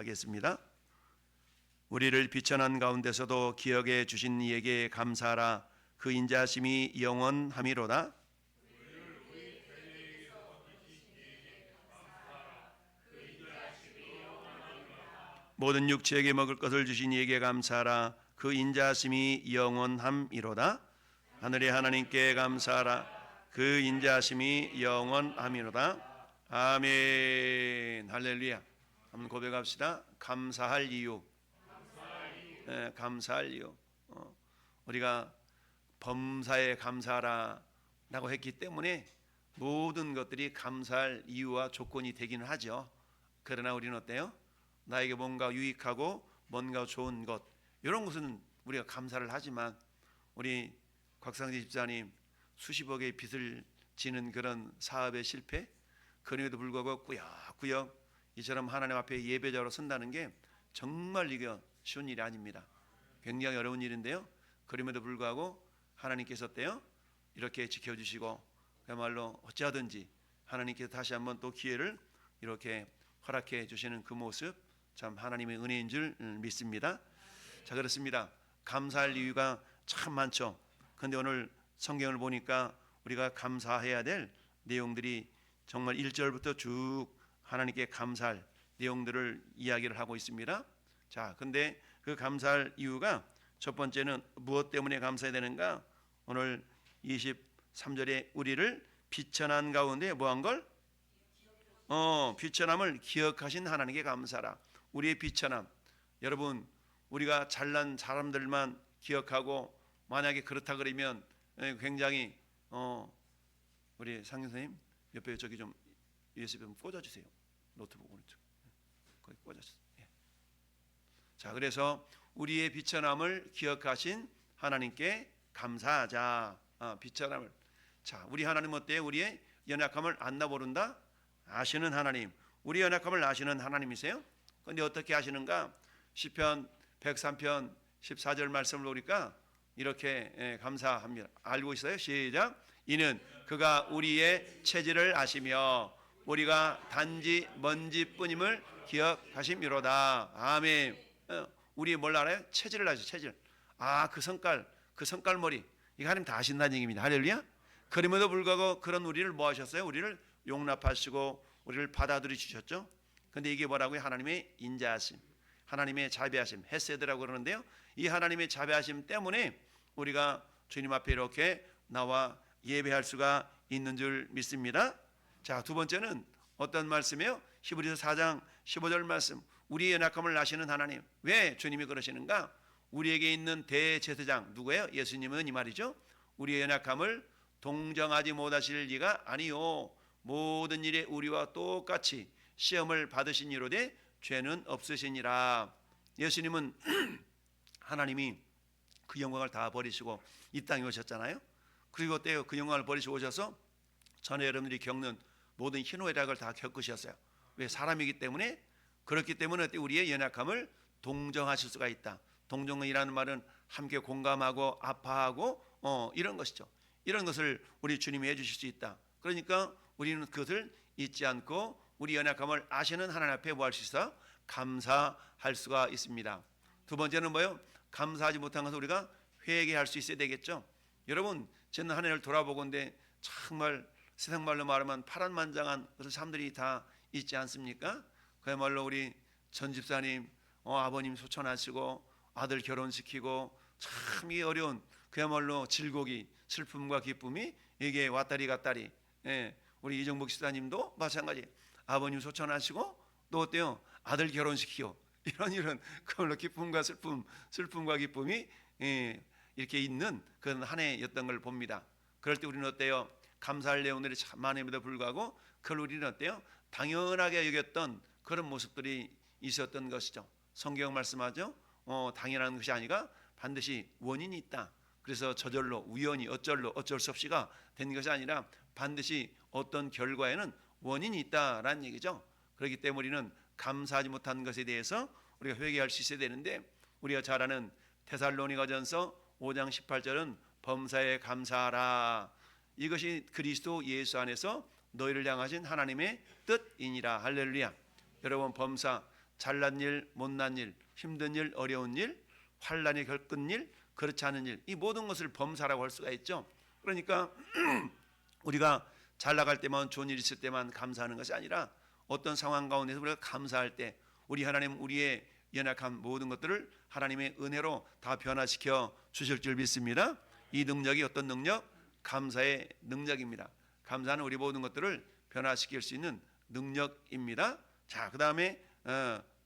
하겠습니다. 우리를 비천한 가운데서도 기억해 주신 이에게 감사하라. 그 인자하심이 영원함이로다. 모든 육체에게 먹을 것을 주신 이에게 감사하라. 그 인자하심이 영원함이로다. 하늘의 하나님께 감사하라. 그 인자하심이 영원함이로다. 아멘. 할렐루야. 한번 고백합시다. 감사할 이유. 감사할 이유. 우리가 범사에 감사하라 라고 했기 때문에 모든 것들이 감사할 이유와 조건이 되기는 하죠. 그러나 우리는 어때요? 나에게 뭔가 유익하고 뭔가 좋은 것, 이런 것은 우리가 감사를 하지만 우리 곽상지 집사님 수십억의 빚을 지는 그런 사업의 실패, 그럼에도 불구하고 꾸역꾸역 이처럼 하나님 앞에 예배자로 선다는 게 정말 이게 쉬운 일이 아닙니다. 굉장히 어려운 일인데요. 그럼에도 불구하고 하나님께서 어때요? 이렇게 지켜주시고 그야말로 어찌하든지 하나님께서 다시 한번 또 기회를 이렇게 허락해 주시는 그 모습, 참 하나님의 은혜인 줄 믿습니다. 자, 그렇습니다. 감사할 이유가 참 많죠. 그런데 오늘 성경을 보니까 우리가 감사해야 될 내용들이 정말 1절부터 쭉 하나님께 감사할 내용들을 이야기를 하고 있습니다. 자, 근데 그 감사할 이유가 첫 번째는 무엇 때문에 감사해야 되는가? 오늘 23절에 우리를 비천한 가운데 뭐한 걸? 비천함을 기억하신 하나님께 감사하라. 우리의 비천함, 여러분 우리가 잘난 사람들만 기억하고 만약에 그렇다 그러면 굉장히 우리 상 선생님 옆에 저기 좀 USB 좀 꽂아주세요. 노트북 오른쪽 거기 꽂아주세요. 예. 자, 그래서 우리의 비천함을 기억하신 하나님께 감사하자. 비천함을. 자, 우리 하나님 어때요? 우리의 연약함을 안다 모른다 아시는 하나님, 우리 연약함을 아시는 하나님이세요. 그런데 어떻게 아시는가? 시편 103편 14절 말씀을 보니까 이렇게 감사합니다. 알고 있어요? 시작. 이는 그가 우리의 체질을 아시며 우리가 단지 먼지뿐임을 기억하심이로다. 아멘. 우리 뭘 알아요? 체질을 아시죠. 체질. 그 성깔머리, 이거 하나님 다 아신다는 얘기입니다. 할렐루야. 그럼에도 불구하고 그런 우리를 뭐 하셨어요? 우리를 용납하시고 우리를 받아들여 주셨죠. 근데 이게 뭐라고요? 하나님의 인자하심, 하나님의 자비하심, 헤세드라고 그러는데요. 이 하나님의 자비하심 때문에 우리가 주님 앞에 이렇게 나와 예배할 수가 있는 줄 믿습니다. 자, 두 번째는 어떤 말씀이에요? 히브리서 4장 15절 말씀. 우리의 연약함을 아시는 하나님. 왜 주님이 그러시는가? 우리에게 있는 대제사장 누구예요? 예수님은 이 말이죠. 우리의 연약함을 동정하지 못하실 리가 아니요, 모든 일에 우리와 똑같이 시험을 받으신 이로되 죄는 없으시니라. 예수님은 하나님이 그 영광을 다 버리시고 이 땅에 오셨잖아요. 그리고 어때요? 그 영광을 버리시고 오셔서 전에 여러분들이 겪는 모든 희노애락을 다 겪으셨어요. 왜? 사람이기 때문에. 그렇기 때문에 우리의 연약함을 동정하실 수가 있다. 동정이라는 말은 함께 공감하고 아파하고 이런 것이죠. 이런 것을 우리 주님이 해주실 수 있다. 그러니까 우리는 그것을 잊지 않고 우리 연약함을 아시는 하나님 앞에 뭐 할 수 있어? 감사할 수가 있습니다. 두 번째는 뭐예요? 감사하지 못한 것을 우리가 회개할 수 있어야 되겠죠. 여러분, 저는 한 해를 돌아보건데 정말 세상 말로 말하면 파란만장한 그런 사람들이 다 있지 않습니까? 그야말로 우리 전 집사님 아버님 소천하시고 아들 결혼시키고 참 이 어려운 그야말로 질곡이, 슬픔과 기쁨이 이게 왔다리 갔다리. 예, 우리 이정복 집사님도 마찬가지. 아버님 소천하시고 또 어때요? 아들 결혼시키고 이런 그걸로 기쁨과 슬픔과 기쁨이 이렇게 있는 그런 한 해였던 걸 봅니다. 그럴 때 우리는 어때요? 감사할 내용들이 참 많음에도 불구하고 그걸 우리는 어때요? 당연하게 여겼던 그런 모습들이 있었던 것이죠. 성경 말씀하죠. 당연한 것이 아니라 반드시 원인이 있다. 그래서 저절로 우연히 어쩔 수 없이가 된 것이 아니라 반드시 어떤 결과에는 원인이 있다라는 얘기죠. 그렇기 때문에 우리는 감사하지 못한 것에 대해서 우리가 회개할 수 있어야 되는데, 우리가 잘 아는 데살로니가전서 5장 18절은 범사에 감사하라. 이것이 그리스도 예수 안에서 너희를 향하신 하나님의 뜻이니라. 할렐루야. 여러분, 범사 잘난 일, 못난 일, 힘든 일, 어려운 일, 환난이 겪은 일, 그렇지 않은 일, 이 모든 것을 범사라고 할 수가 있죠. 그러니까 우리가 잘 나갈 때만, 좋은 일 있을 때만 감사하는 것이 아니라 어떤 상황 가운데서 우리가 감사할 때 우리 하나님, 우리의 연약한 모든 것들을 하나님의 은혜로 다 변화시켜 주실 줄 믿습니다. 이 능력이 어떤 능력? 감사의 능력입니다. 감사는 우리 모든 것들을 변화시킬 수 있는 능력입니다. 자, 그 다음에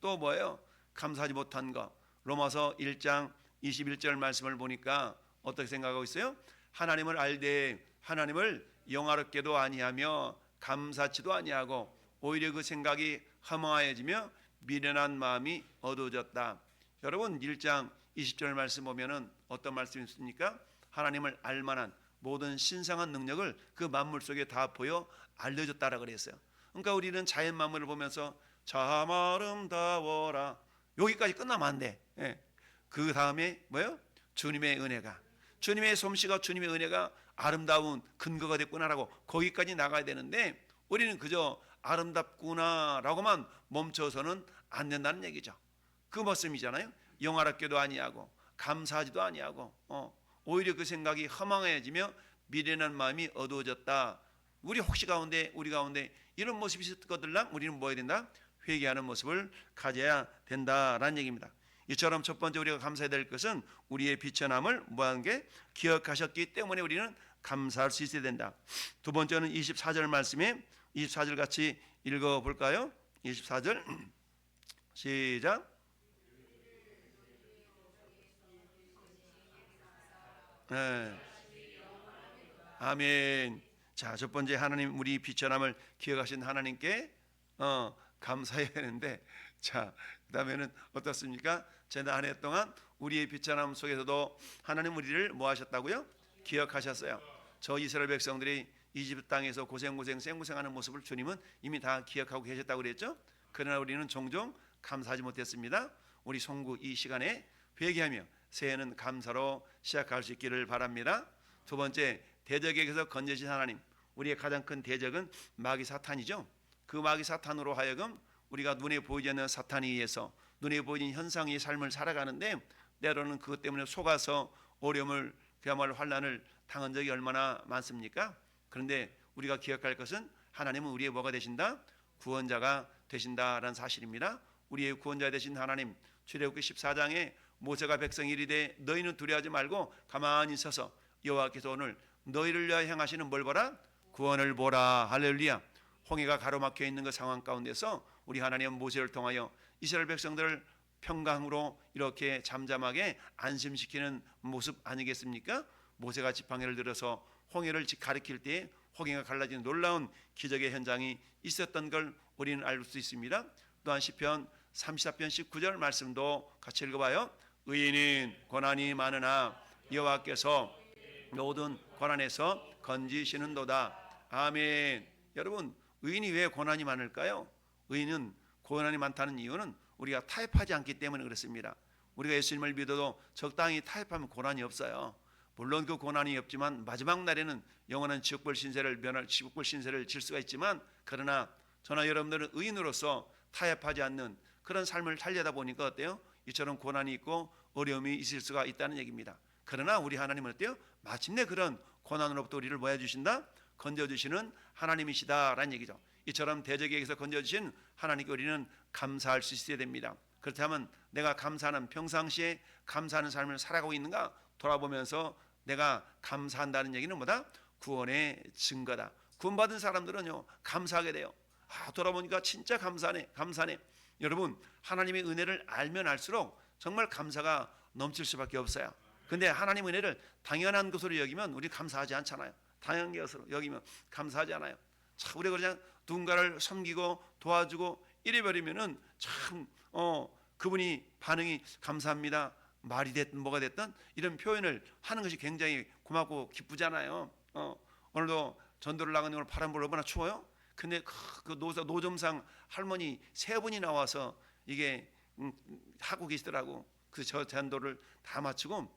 또 뭐예요? 감사하지 못한 거. 로마서 1장 21절 말씀을 보니까 어떻게 생각하고 있어요? 하나님을 알되 하나님을 영화롭게도 아니하며 감사치도 아니하고 오히려 그 생각이 허망하여지며 미련한 마음이 어두워졌다. 여러분 1장 20절 말씀 보면은 어떤 말씀이 있습니까? 하나님을 알만한 모든 신성한 능력을 그 만물 속에 다 보여 알려줬다라 그랬어요. 그러니까 우리는 자연 만물을 보면서 참 아름다워라 여기까지 끝나면 안 돼. 예. 그 다음에 뭐요? 주님의 은혜가, 주님의 솜씨가, 주님의 은혜가 아름다운 근거가 됐구나라고 거기까지 나가야 되는데 우리는 그저 아름답구나라고만 멈춰서는 안 된다는 얘기죠. 그 말씀이잖아요. 영화롭게도 아니하고 감사하지도 아니하고 오히려 그 생각이 허망해지며 미련한 마음이 어두워졌다. 우리 혹시 가운데, 우리 가운데 이런 모습이 있었거들랑 우리는 뭐 해야 된다? 회개하는 모습을 가져야 된다라는 얘기입니다. 이처럼 첫 번째 우리가 감사해야 될 것은 우리의 비천함을 뭐한 게 기억하셨기 때문에 우리는 감사할 수 있어야 된다. 두 번째는 24절 말씀에 24절 같이 읽어볼까요? 24절 시작. 네. 아멘. 자, 첫 번째 하나님, 우리 비천함을 기억하신 하나님께 감사해야 되는데, 자, 그다음에는 어떻습니까? 지난 한 해 동안 우리의 비천함 속에서도 하나님 우리를 뭐 하셨다고요? 기억하셨어요. 저 이스라엘 백성들이 이집트 땅에서 고생 생고생하는 모습을 주님은 이미 다 기억하고 계셨다고 그랬죠. 그러나 우리는 종종 감사하지 못했습니다. 우리 송구 이 시간에 회개하며 새해는 감사로 시작할 수 있기를 바랍니다. 두 번째, 대적에게서 건져진 하나님. 우리의 가장 큰 대적은 마귀 사탄이죠. 그 마귀 사탄으로 하여금 우리가 눈에 보이지 않는 사탄에 의해서 눈에 보이는 현상의 삶을 살아가는데 때로는 그것 때문에 속아서 어려움을, 그야말로 환난을 당한 적이 얼마나 많습니까? 그런데 우리가 기억할 것은 하나님은 우리의 뭐가 되신다? 구원자가 되신다라는 사실입니다. 우리의 구원자 되신 하나님, 출애굽기 14장에 모세가 백성 이르되 너희는 두려워하지 말고 가만히 서서 여호와께서 오늘 너희를 위하여 행하시는 뭘 보라? 구원을 보라. 할렐루야. 홍해가 가로막혀 있는 그 상황 가운데서 우리 하나님은 모세를 통하여 이스라엘 백성들을 평강으로 이렇게 잠잠하게 안심시키는 모습 아니겠습니까? 모세가 지팡이를 들어서 홍해를 가리킬 때에 홍해가 갈라지는 놀라운 기적의 현장이 있었던 걸 우리는 알 수 있습니다. 또한 시편 34편 19절 말씀도 같이 읽어봐요. 의인은 고난이 많으나 여호와께서 모든 고난에서 건지시는도다. 아멘. 여러분, 의인이 왜 고난이 많을까요? 의인은 고난이 많다는 이유는 우리가 타협하지 않기 때문에 그렇습니다. 우리가 예수님을 믿어도 적당히 타협하면 고난이 없어요. 물론 그 고난이 없지만 마지막 날에는 영원한 지옥불 신세를 질 수가 있지만, 그러나 저나 여러분들은 의인으로서 타협하지 않는 그런 삶을 살려다 보니까 어때요? 이처럼 고난이 있고 어려움이 있을 수가 있다는 얘기입니다. 그러나 우리 하나님은 어때요? 마침내 그런 고난으로부터 우리를 뭐 해주신다? 건져주시는 하나님이시다라는 얘기죠. 이처럼 대적에게서 건져주신 하나님께 우리는 감사할 수 있어야 됩니다. 그렇다면 내가 감사하는, 평상시에 감사하는 삶을 살아가고 있는가 돌아보면서 내가 감사한다는 얘기는 뭐다? 구원의 증거다. 구원받은 사람들은요 감사하게 돼요. 돌아보니까 진짜 감사네. 여러분, 하나님의 은혜를 알면 알수록 정말 감사가 넘칠 수밖에 없어요. 근데 하나님의 은혜를 당연한 것으로 여기면 우리 감사하지 않잖아요. 당연한 것으로 여기면 감사하지 않아요. 참, 우리가 그냥 누군가를 섬기고 도와주고 이래버리면은 참 그분이 반응이 감사합니다, 말이 됐든 뭐가 됐든 이런 표현을 하는 것이 굉장히 고맙고 기쁘잖아요. 오늘도 전도를 나가는 오늘 바람 불어 얼마나 추워요. 근데 그 노점상 할머니 세 분이 나와서 이게 하고 계시더라고. 그 저 전도를 다 마치고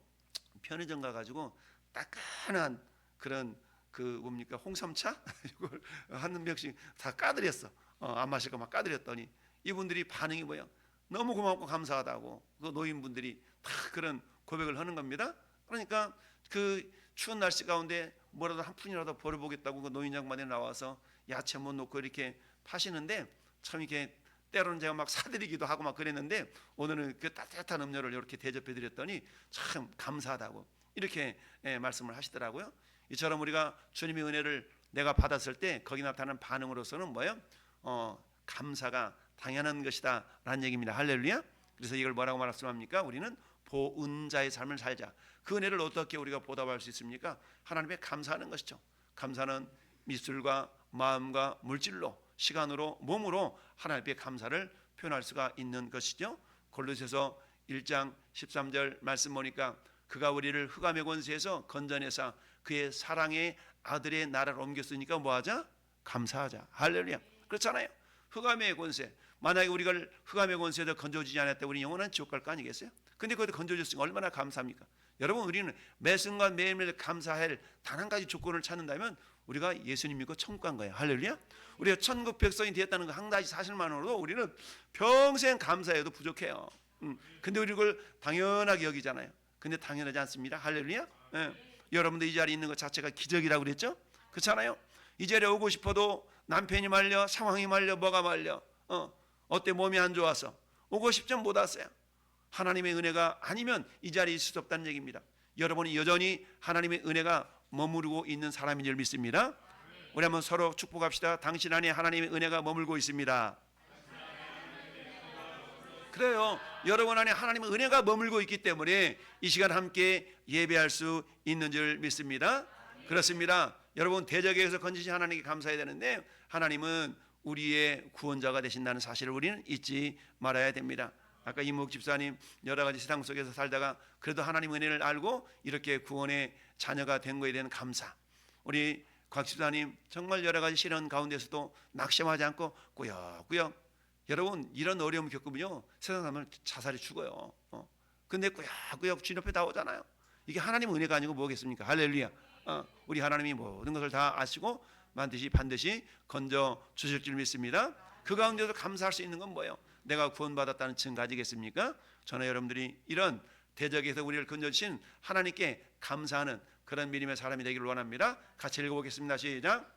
편의점 가가지고 따끈한 그런 그 뭡니까 홍삼차 이걸 한 병씩 다 까드렸어. 안 마실 거 막 까드렸더니 이분들이 반응이 뭐야? 너무 고맙고 감사하다고 그 노인분들이 다 그런 고백을 하는 겁니다. 그러니까 그 추운 날씨 가운데 뭐라도 한 푼이라도 벌어보겠다고 그 노인 양반이 나와서 야채 못 놓고 이렇게 파시는데 참 이렇게 때로는 제가 막 사드리기도 하고 막 그랬는데 오늘은 그 따뜻한 음료를 이렇게 대접해 드렸더니 참 감사하다고 이렇게 말씀을 하시더라고요. 이처럼 우리가 주님의 은혜를 내가 받았을 때 거기 나타나는 반응으로서는 뭐예요? 감사가 당연한 것이다 라는 얘기입니다. 할렐루야. 그래서 이걸 뭐라고 말씀합니까? 우리는 보은자의 삶을 살자. 그 은혜를 어떻게 우리가 보답할 수 있습니까? 하나님께 감사하는 것이죠. 감사는 미술과 마음과 물질로 시간으로 몸으로 하나님께 감사를 표현할 수가 있는 것이죠. 골로새서 1장 13절 말씀 보니까 그가 우리를 흑암의 권세에서 건져내사 그의 사랑의 아들의 나라로 옮겼으니까 뭐하자? 감사하자. 할렐루야. 그렇잖아요. 흑암의 권세. 만약에 우리가 흑암의 권세에서 건져지지 않았다 우리 영원한 지옥 갈 거 아니겠어요? 근데 거기서 건져졌으니까 얼마나 감사합니까? 여러분 우리는 매 순간 매일매일 감사할 단 한 가지 조건을 찾는다면 우리가 예수님 믿고 천국 간 거예요. 할렐루야. 우리가 천국 백성이 되었다는 그 한 가지 사실만으로도 우리는 평생 감사해도 부족해요. 근데 우리 그걸 당연하게 여기잖아요. 근데 당연하지 않습니다. 할렐루야. 여러분들 이 자리에 있는 것 자체가 기적이라고 그랬죠? 그렇잖아요. 이 자리에 오고 싶어도 남편이 말려, 상황이 말려, 뭐가 말려, 어때 몸이 안 좋아서 오고 싶지만 못 왔어요. 하나님의 은혜가 아니면 이 자리에 있을 수 없다는 얘기입니다. 여러분이 여전히 하나님의 은혜가 머무르고 있는 사람인 줄 믿습니다. 우리 한번 서로 축복합시다. 당신 안에 하나님의 은혜가 머물고 있습니다. 그래요. 여러분 안에 하나님의 은혜가 머물고 있기 때문에 이 시간 함께 예배할 수 있는 줄 믿습니다. 그렇습니다. 여러분 대적에서 건지신 하나님께 감사해야 되는데 하나님은 우리의 구원자가 되신다는 사실을 우리는 잊지 말아야 됩니다. 아까 이묵 집사님 여러 가지 세상 속에서 살다가 그래도 하나님의 은혜를 알고 이렇게 구원의 자녀가 된 거에 대한 감사. 우리 곽 집사님 정말 여러 가지 시련 가운데서도 낙심하지 않고 꾸역꾸역 여러분 이런 어려움을 겪으면요 세상 사람은 자살이 죽어요. 근데 꾸역꾸역 주님 옆에 다 오잖아요. 이게 하나님의 은혜가 아니고 뭐겠습니까? 할렐루야. 우리 하나님이 모든 것을 다 아시고 반드시 건져 주실 줄 믿습니다. 그 가운데서 감사할 수 있는 건 뭐예요? 내가 구원받았다는 증 가지겠습니까? 저는 여러분들이 이런 대적에서 우리를 건져주신 하나님께 감사하는 그런 믿음의 사람이 되기를 원합니다. 같이 읽어보겠습니다. 시작.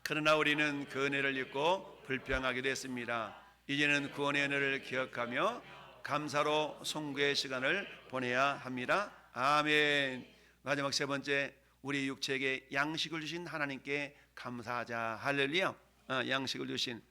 그러나 우리는 그 은혜를 잊고 불평하게 됐습니다. 이제는 구원의 은혜를 기억하며 감사로 송구의 시간을 보내야 합니다. 아멘. 마지막 세 번째, 우리 육체에게 양식을 주신 하나님께 감사하자. 할렐루야. 양식을 주신.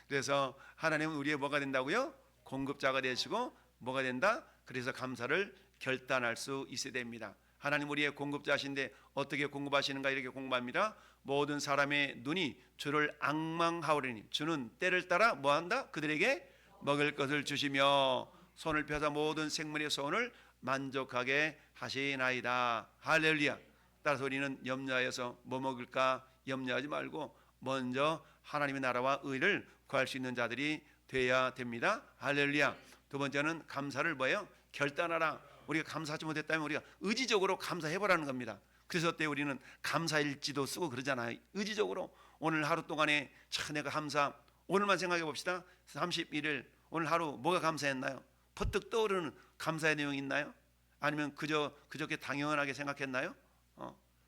그래서 하나님은 우리의 뭐가 된다고요? 공급자가 되시고 뭐가 된다? 그래서 감사를 결단할 수 있어야 됩니다. 하나님 우리의 공급자신데 어떻게 공급하시는가 이렇게 공부합니다. 모든 사람의 눈이 주를 앙망하오리니 주는 때를 따라 뭐한다? 그들에게 먹을 것을 주시며 손을 펴서 모든 생물의 소원을 만족하게 하시나이다. 할렐루야. 따라서 우리는 염려하여서 뭐 먹을까 염려하지 말고 먼저 하나님의 나라와 의를 구할 수 있는 자들이 돼야 됩니다. 할렐루야. 두 번째는 감사를 뭐예요? 결단하라. 우리가 감사하지 못했다면 우리가 의지적으로 감사해보라는 겁니다. 그래서 어때 우리는 감사일지도 쓰고 그러잖아요. 의지적으로 오늘 하루 동안에 내가 감사 오늘만 생각해 봅시다. 31일 오늘 하루 뭐가 감사했나요? 퍼뜩 떠오르는 감사의 내용이 있나요? 아니면 그저께 당연하게 생각했나요?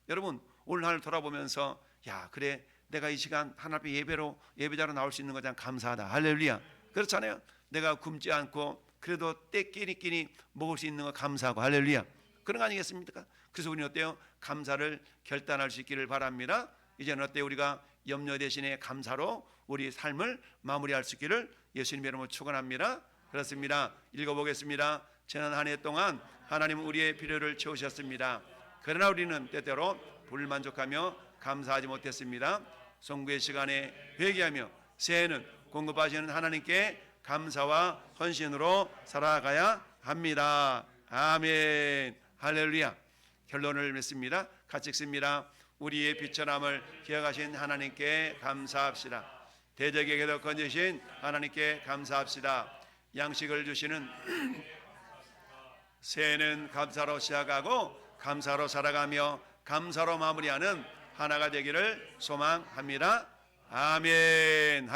여러분 오늘 하루 돌아보면서 야 그래 내가 이 시간 하나님 앞에 예배자로 나올 수 있는 거잖아. 감사하다. 할렐루야. 그렇잖아요. 내가 굶지 않고 그래도 때끼리 먹을 수 있는 거 감사하고 할렐루야. 그런 거 아니겠습니까? 그래서 우리는 어때요? 감사를 결단할 수 있기를 바랍니다. 이제는 어때요? 우리가 염려 대신에 감사로 우리 삶을 마무리할 수 있기를 예수님의 이름으로 축원합니다. 그렇습니다. 읽어보겠습니다. 지난 한 해 동안 하나님은 우리의 필요를 채우셨습니다. 그러나 우리는 때때로 불만족하며 감사하지 못했습니다. 송구의 시간에 회개하며 새해는 공급하시는 하나님께 감사와 헌신으로 살아가야 합니다. 아멘. 할렐루야. 결론을 맺습니다. 같이 읽습니다. 우리의 비천함을 기억하신 하나님께 감사합시다. 대적에게도 건지신 하나님께 감사합시다. 양식을 주시는 새해는 감사로 시작하고 감사로 살아가며 감사로 마무리하는 하나가 되기를 소망합니다. 아멘.